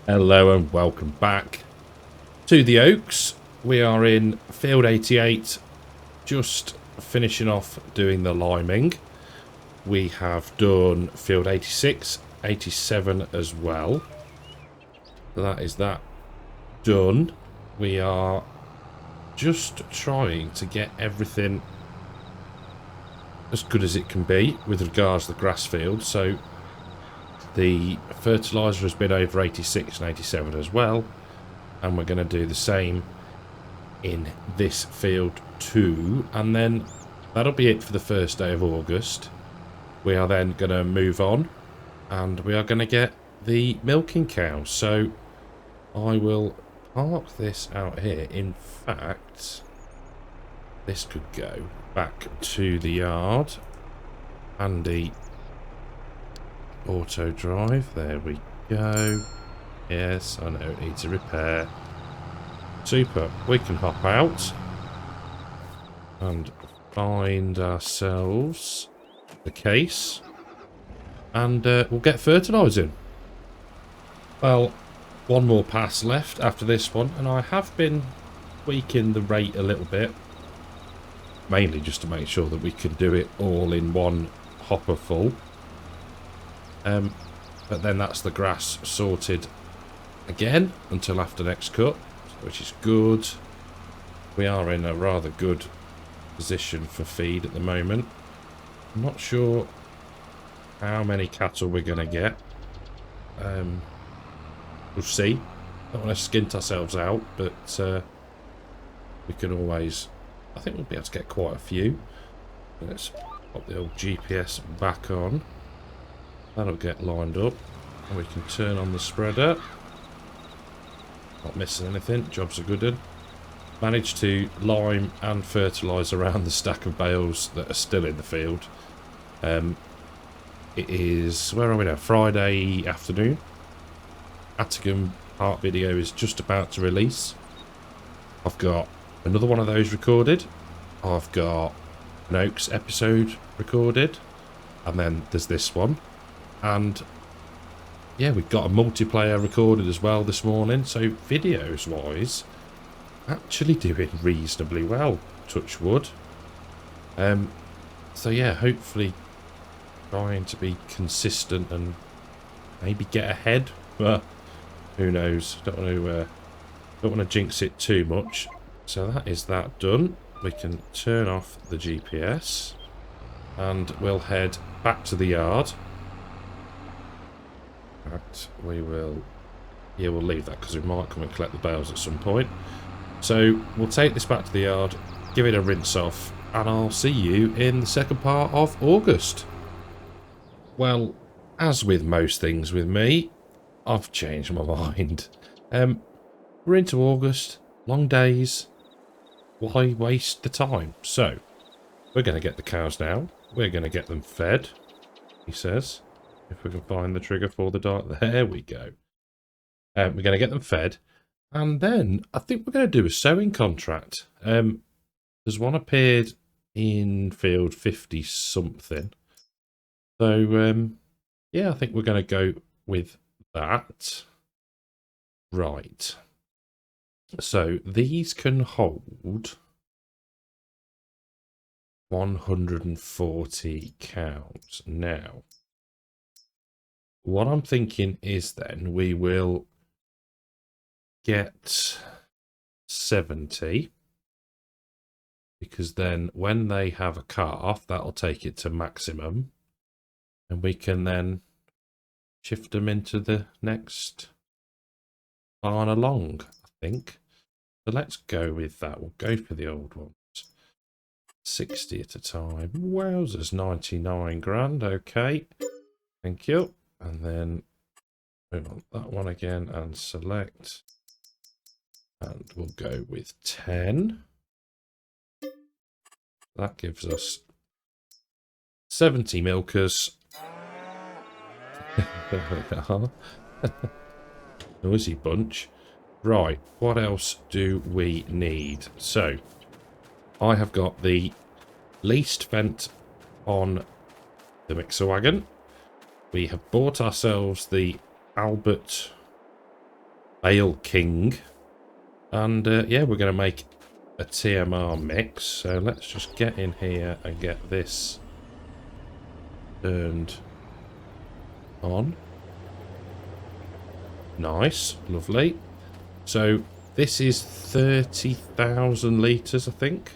Hello and welcome back to the Oaks. We are in field 88, just finishing off doing the liming. We have done field 86, 87 as well. So that is that done. We are just trying to get everything as good as it can be with regards to the grass field. So the fertiliser has been over 86 and 87 as well, and we're going to do the same in this field too, and then that'll be it for the first day of August. We are then going to move on and we are going to get the milking cows. So I will park this out here. In fact, this could go back to the yard. Handy auto drive, there we go. Yes, I know it needs a repair. Super, we can hop out and find ourselves the case, and we'll get fertilising. Well, one more pass left after this one, and I have been tweaking the rate a little bit, mainly just to make sure that we can do it all in one hopper full. But then that's the grass sorted again until after next cut, which is good. We are in a rather good position for feed at the moment. I'm not sure how many cattle we're going to get. We'll see. Don't want to skint ourselves out, but we can always... I think we'll be able to get quite a few. Let's pop the old GPS back on. That'll get lined up, and we can turn on the spreader. Not missing anything, job's a good one. Managed to lime and fertilise around the stack of bales that are still in the field. It is, where are we now? Friday afternoon. Atticum part video is just about to release. I've got another one of those recorded. I've got an Oaks episode recorded. And then there's this one. And yeah, we've got a multiplayer recorded as well this morning. So videos wise, actually doing reasonably well, touch wood. So yeah, hopefully trying to be consistent and maybe get ahead, but who knows. Don't want to jinx it too much. So that is that done. We can turn off the GPS and we'll head back to the yard. Right, we will... yeah, we'll leave that because we might come and collect the bales at some point. So we'll take this back to the yard, give it a rinse off, and I'll see you in the second part of August. Well, as with most things with me, I've changed my mind. We're into August, long days. Why waste the time? So, we're going to get the cows now. We're going to get them fed, he says. If we can find the trigger for the dart, there we go. We're going to get them fed, and then I think we're going to do a sowing contract. There's one appeared in field 50 something. So yeah, I think we're going to go with that. Right. So these can hold 140 cows now. What I'm thinking is then we will get 70, because then when they have a calf, that'll take it to maximum, and we can then shift them into the next barn along, I think. So let's go with that. We'll go for the old ones. 60 at a time. Wowzers, 99 grand. Okay. Thank you. And then move on that one again and select. And we'll go with 10. That gives us 70 milkers. There we are. Noisy bunch. Right, what else do we need? So, I have got the least vent on the mixer wagon. We have bought ourselves the Albert bale king. And yeah, we're going to make a TMR mix. So let's just get in here and get this turned on. Nice, lovely. So this is 30,000 litres, I think.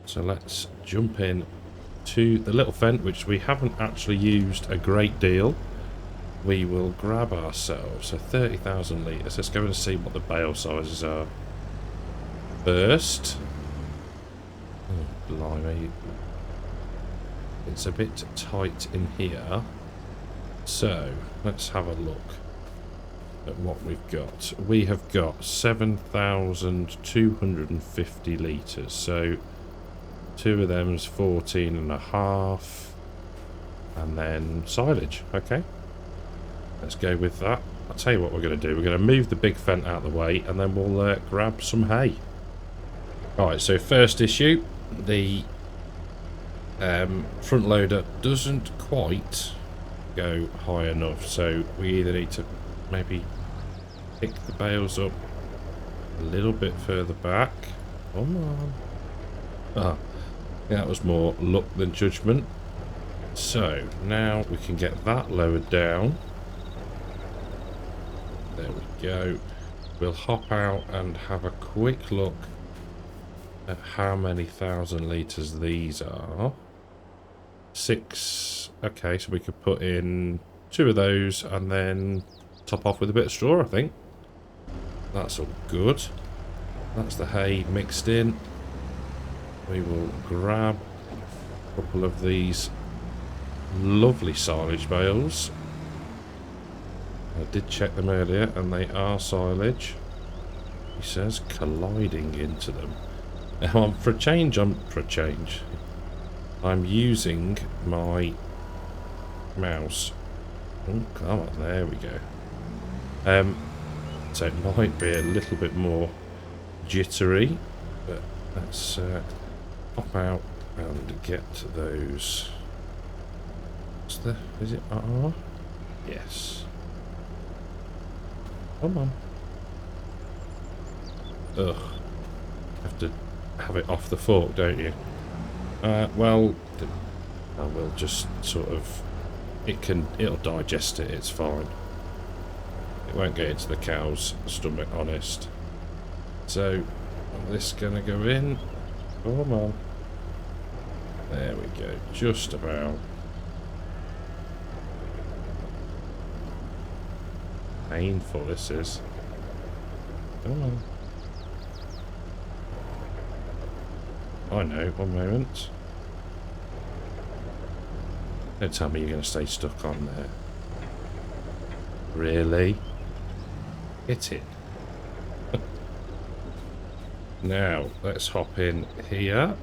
So let's jump in to the little vent, which we haven't actually used a great deal. We will grab ourselves, so 30,000 litres. Let's go and see what the bale sizes are first. Oh, blimey. It's a bit tight in here. So, let's have a look at what we've got. We have got 7,250 litres. So, two of them is 14.5. And then silage. Okay. Let's go with that. I'll tell you what we're going to do. We're going to move the big vent out of the way, and then we'll grab some hay. Right, so first issue. The front loader doesn't quite go high enough, so we either need to maybe pick the bales up a little bit further back. Come on. Ah, that was more luck than judgment. So now we can get that lowered down. There we go. We'll hop out and have a quick look at how many thousand litres these are. 6. Okay, so we could put in 2 of those and then top off with a bit of straw, I think. That's all good. That's the hay mixed in. We will grab a couple of these lovely silage bales. I did check them earlier and they are silage. He says colliding into them. Now, for a change, I'm using my mouse. Oh, come on, there we go. So it might be a little bit more jittery, but let's pop out and get those. Is it R? Yes. Come on. Ugh. Have to have it off the fork, don't you? Well, I will just sort of... It'll digest it, it's fine. It won't get into the cow's stomach, honest. So, this gonna go in. Come on. There we go, just about. Painful this is. Come on. I know, one moment. Don't tell me you're going to stay stuck on there. Really? Get in. Now, let's hop in here.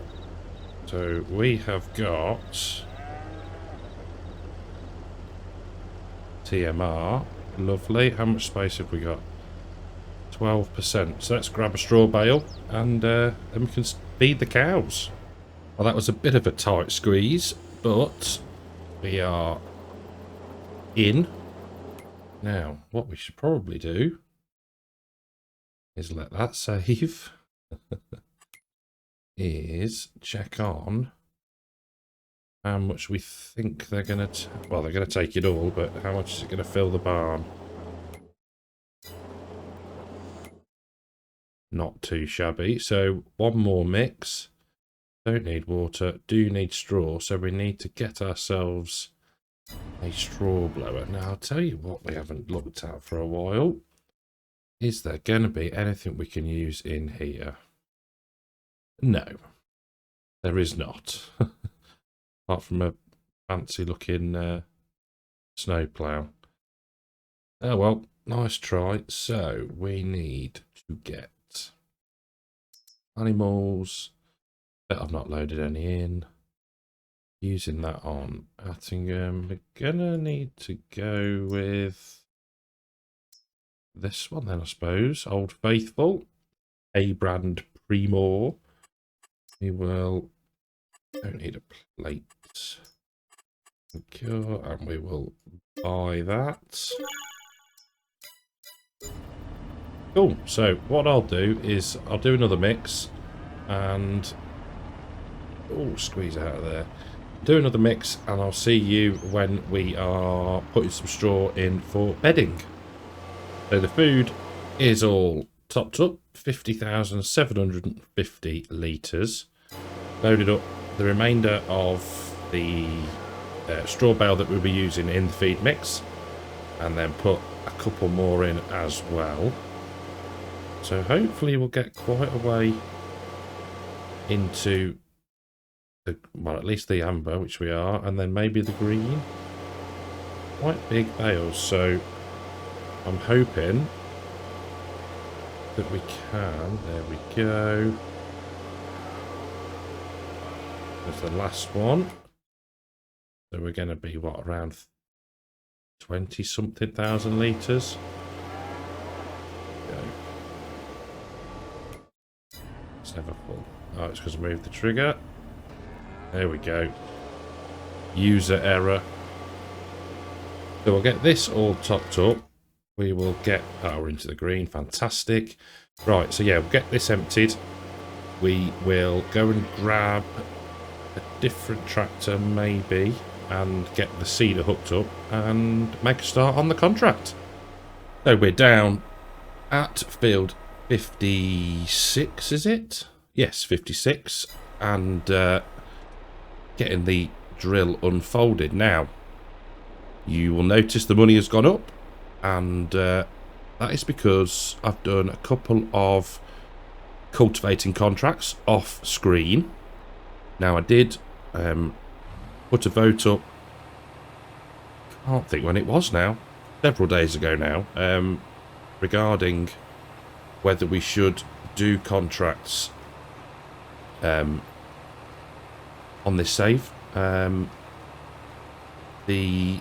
So, we have got TMR. Lovely. How much space have we got? 12%. So let's grab a straw bale and then we can feed the cows. Well, that was a bit of a tight squeeze, but we are in. Now, what we should probably do is let that save. Is check on how much we think they're going to... Well, they're going to take it all, but how much is it going to fill the barn? Not too shabby. So, one more mix. Don't need water. Do need straw. So, we need to get ourselves a straw blower. Now, I'll tell you what we haven't looked at for a while. Is there going to be anything we can use in here? No. There is not. Apart from a fancy looking snowplow. Oh well, nice try. So we need to get animals. Bet I've not loaded any in. Using that on Attingham. We're gonna need to go with this one then, I suppose. Old Faithful. A brand Primor. We will... Don't need a plate. And we will buy that. Cool. So what I'll do is I'll do another mix and... Oh, squeeze out of there. Do another mix and I'll see you when we are putting some straw in for bedding. So the food is all topped up, 50,750 litres. Loaded up the remainder of the straw bale that we'll be using in the feed mix, and then put a couple more in as well. So hopefully we'll get quite a way into the, well, at least the amber, which we are, and then maybe the green. Quite big bales, so I'm hoping that we can. There we go. There's the last one. So we're going to be, what, around 20-something thousand litres. Go. It's never full. Oh, it's because I moved the trigger. There we go. User error. So we'll get this all topped up. We will get power into the green. Fantastic. Right, so yeah, we'll get this emptied. We will go and grab a different tractor, maybe, and get the seeder hooked up and make a start on the contract. So we're down at field 56, is it? Yes, 56. And getting the drill unfolded. Now, you will notice the money has gone up. And that is because I've done a couple of cultivating contracts off screen. Now I did put a vote up, can't think when it was now, several days ago now, regarding whether we should do contracts on this save. The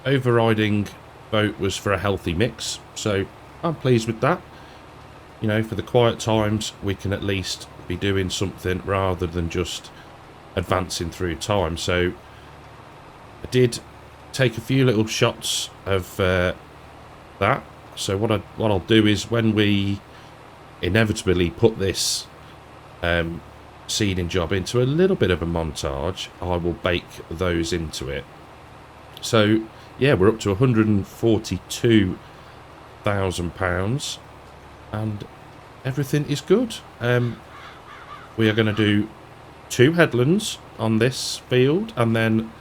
overriding vote was for a healthy mix, so I'm pleased with that. You know, for the quiet times we can at least be doing something rather than just advancing through time. So I did take a few little shots of that. So what I'll do is, when we inevitably put this seeding job into a little bit of a montage, I will bake those into it. So yeah, we're up to £142,000 and everything is good. We are going to do 2 headlands on this field and then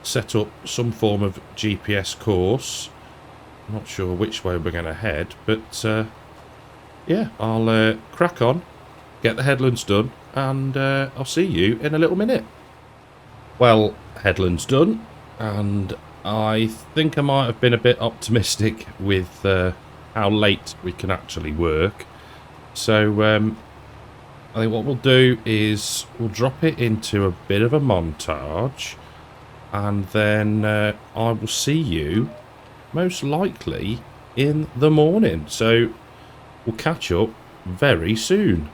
set up some form of GPS course. I'm not sure which way we're going to head, but yeah, I'll crack on, get the headlands done, and I'll see you in a little minute. Well, headlands done, and I think I might have been a bit optimistic with how late we can actually work. So I think what we'll do is we'll drop it into a bit of a montage, and then I will see you most likely in the morning. So we'll catch up very soon.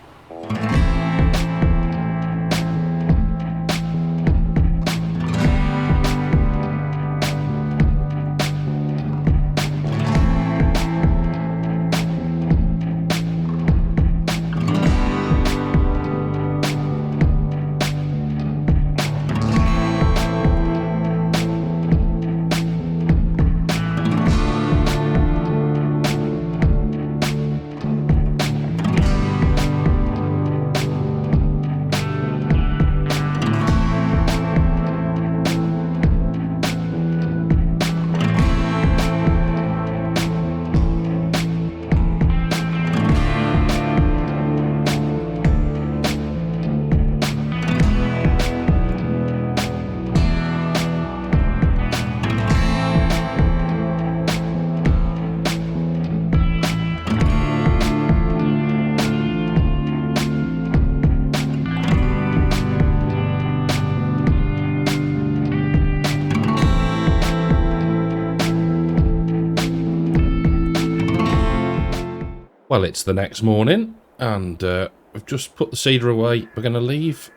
Well, it's the next morning, and we've just put the seeder away. We're going to leave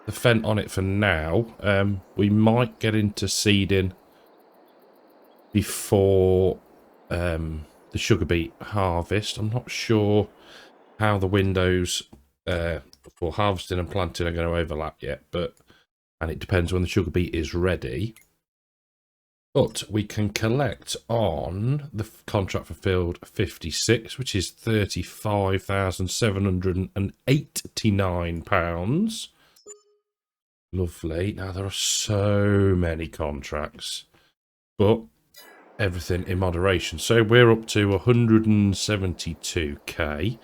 the fent on it for now. We might get into seeding before the the sugar beet harvest. I'm not sure how the windows for harvesting and planting are going to overlap yet, and it depends when the sugar beet is ready. But we can collect on the contract for field 56, which is £35,789. Lovely. Now, there are so many contracts, but everything in moderation. So we're up to 172k.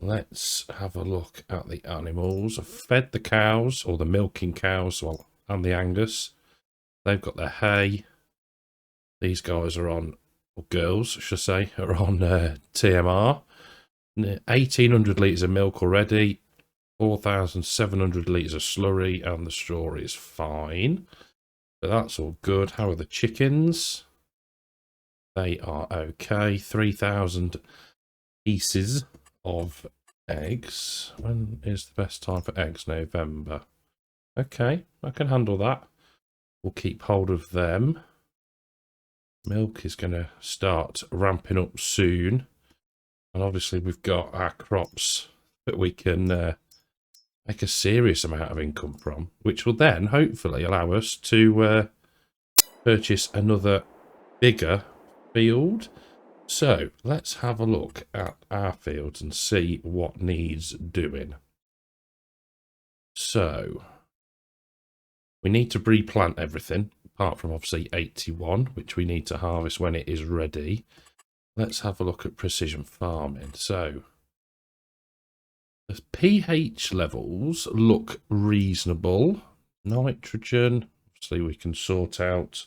Let's have a look at the animals. I've fed the cows, or the milking cows, well, and the Angus. They've got their hay. These guys are on, or girls, I should say, are on TMR. 1,800 litres of milk already. 4,700 litres of slurry, and the straw is fine. So that's all good. How are the chickens? They are okay. 3,000 pieces of eggs. When is the best time for eggs? November. Okay, I can handle that. We'll keep hold of them. Milk is going to start ramping up soon. And obviously we've got our crops that we can make a serious amount of income from, which will then hopefully allow us to purchase another bigger field. So let's have a look at our fields and see what needs doing. So we need to replant everything, apart from obviously 81, which we need to harvest when it is ready. Let's have a look at precision farming. So the pH levels look reasonable. Nitrogen, obviously we can sort out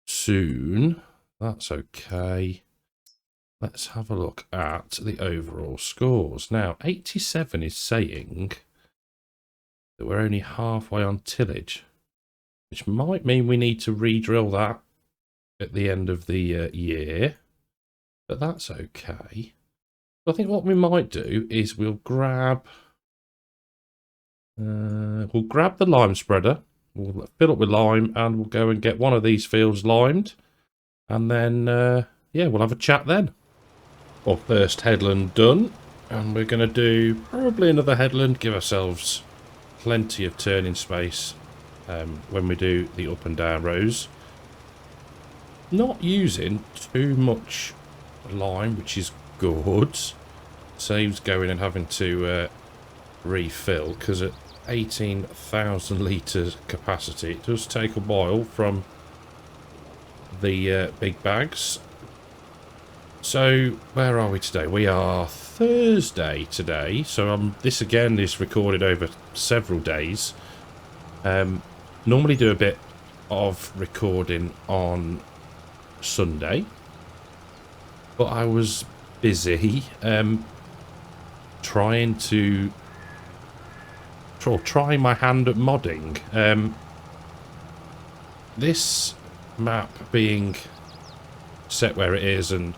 soon. That's okay. Let's have a look at the overall scores. Now, 87 is saying that we're only halfway on tillage, which might mean we need to re-drill that at the end of the year, but that's okay. I think what we might do is we'll grab the lime spreader, we'll fill up with lime, and we'll go and get one of these fields limed, and then yeah, we'll have a chat then. Well, first headland done, and we're going to do probably another headland, give ourselves plenty of turning space when we do the up and down rows. Not using too much lime, which is good. Saves going and having to refill, because at 18,000 litres capacity it does take a while from the big bags. So where are we today? We are Thursday today, so this again is recorded over several days. Normally do a bit of recording on Sunday, but I was busy trying my hand at modding. This map being set where it is and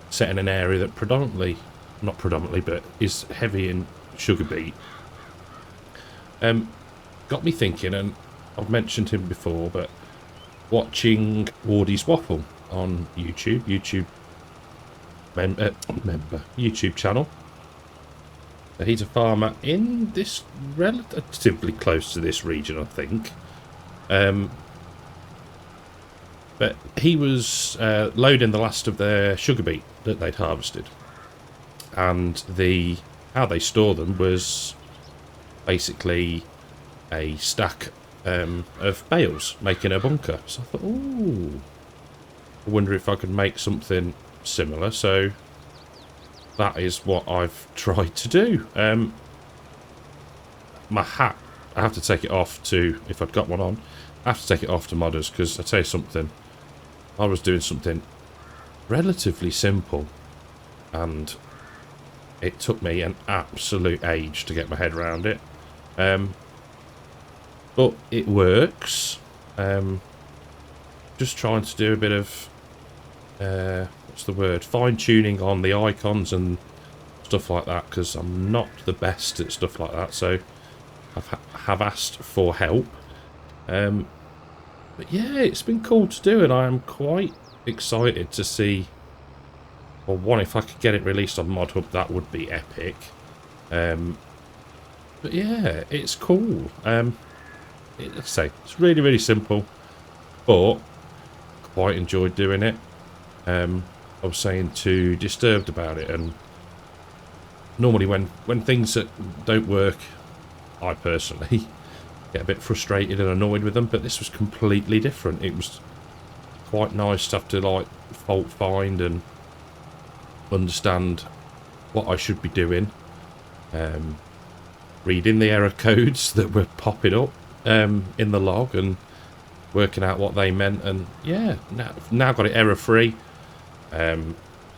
set in an area that not predominantly, but is heavy in sugar beet, got me thinking, and I've mentioned him before, but watching Wardy's Waffle on YouTube channel. He's a farmer in this relatively close to this region, I think. But he was loading the last of their sugar beet that they'd harvested, and how they store them was basically a stack of bales making a bunker. So I thought, ooh, I wonder if I could make something similar. So that is what I've tried to do. My hat, I have to take it off to, if I'd got one on, I have to take it off to modders, because I tell you something, I was doing something relatively simple and it took me an absolute age to get my head around it. But it works. Just trying to do a bit of what's the word, fine-tuning on the icons and stuff like that, because I'm not the best at stuff like that, so I have asked for help. But yeah, it's been cool to do, and I am quite excited to see, well, one, if I could get it released on Mod Hub, that would be epic. But yeah, it's cool. Let's say it's really, really simple, but quite enjoyed doing it. I was saying to Disturbed about it, and normally when things that don't work, I personally get a bit frustrated and annoyed with them, but this was completely different. It was quite nice to have to like fault find and understand what I should be doing, reading the error codes that were popping up in the log and working out what they meant. And yeah, now got it error free.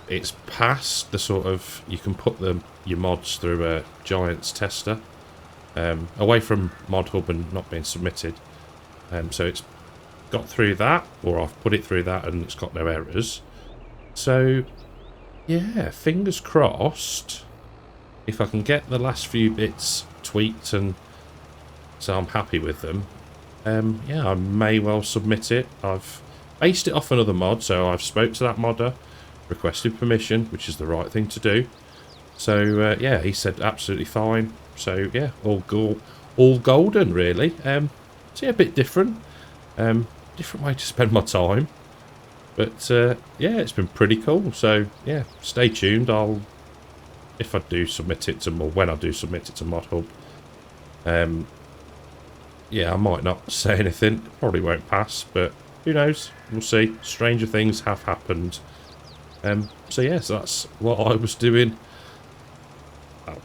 It's past the sort of, you can put your mods through a Giants tester, away from Mod Hub and not being submitted. So it's got through that, or I've put it through that, and it's got no errors. So yeah, fingers crossed, if I can get the last few bits tweaked and so I'm happy with them, yeah, I may well submit it. I've based it off another mod, so I've spoke to that modder, requested permission, which is the right thing to do. So yeah, he said absolutely fine. So yeah, all golden really. So yeah, a bit different, different way to spend my time, but yeah, it's been pretty cool. So yeah, stay tuned. If I do submit it to, or when I do submit it to Mod Hub, yeah, I might not say anything, probably won't pass, but who knows, we'll see. Stranger things have happened. So yes, that's what I was doing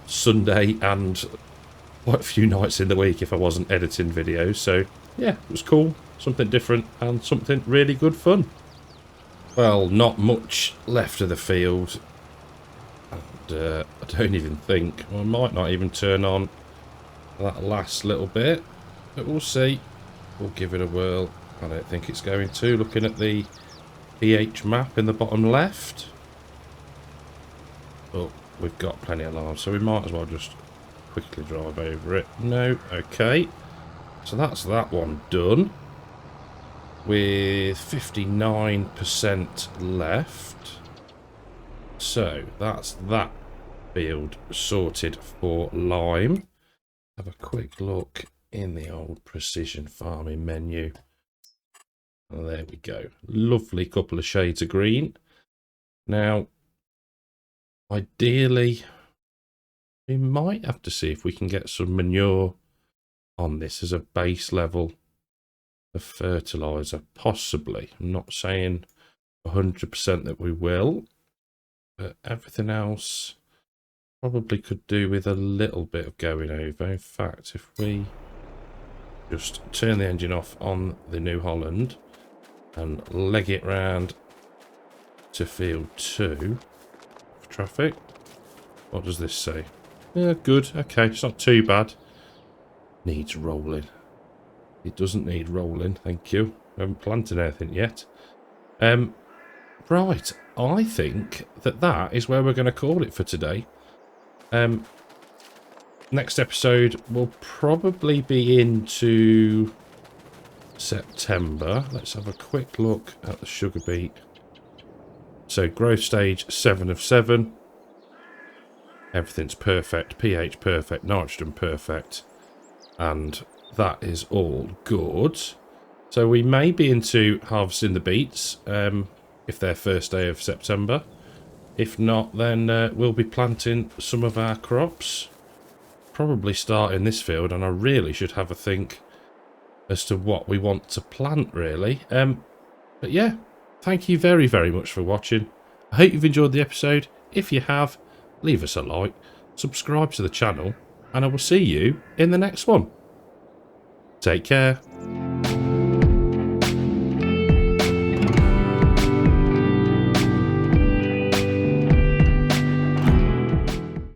Sunday and quite a few nights in the week if I wasn't editing videos. So yeah, it was cool, something different and something really good fun. Well, not much left of the field, and I don't even think, I might not even turn on that last little bit, but we'll see. We'll give it a whirl. I don't think it's going to, looking at the pH map in the bottom left. But we've got plenty of live, so we might as well just quickly drive over it. No, okay. So that's that one done, with 59% left. So that's that field sorted for lime. Have a quick look in the old precision farming menu. Oh, there we go. Lovely couple of shades of green. Now, ideally, we might have to see if we can get some manure on this as a base level of fertilizer, possibly. I'm not saying 100% that we will, but everything else probably could do with a little bit of going over. In fact, if we just turn the engine off on the New Holland and leg it round to field 2 for traffic. What does this say? Yeah, good. Okay, it's not too bad. Needs rolling. It doesn't need rolling, thank you. I haven't planted anything yet. Right, I think that is where we're going to call it for today. Next episode will probably be into September. Let's have a quick look at the sugar beet. So growth stage 7 of 7. Everything's perfect. pH perfect. Nitrogen perfect. And that is all good. So we may be into harvesting the beets if they're first day of September. If not, then we'll be planting some of our crops. Probably start in this field, and I really should have a think as to what we want to plant, really. But yeah, thank you very, very much for watching. I hope you've enjoyed the episode. If you have, leave us a like, subscribe to the channel, and I will see you in the next one. Take care.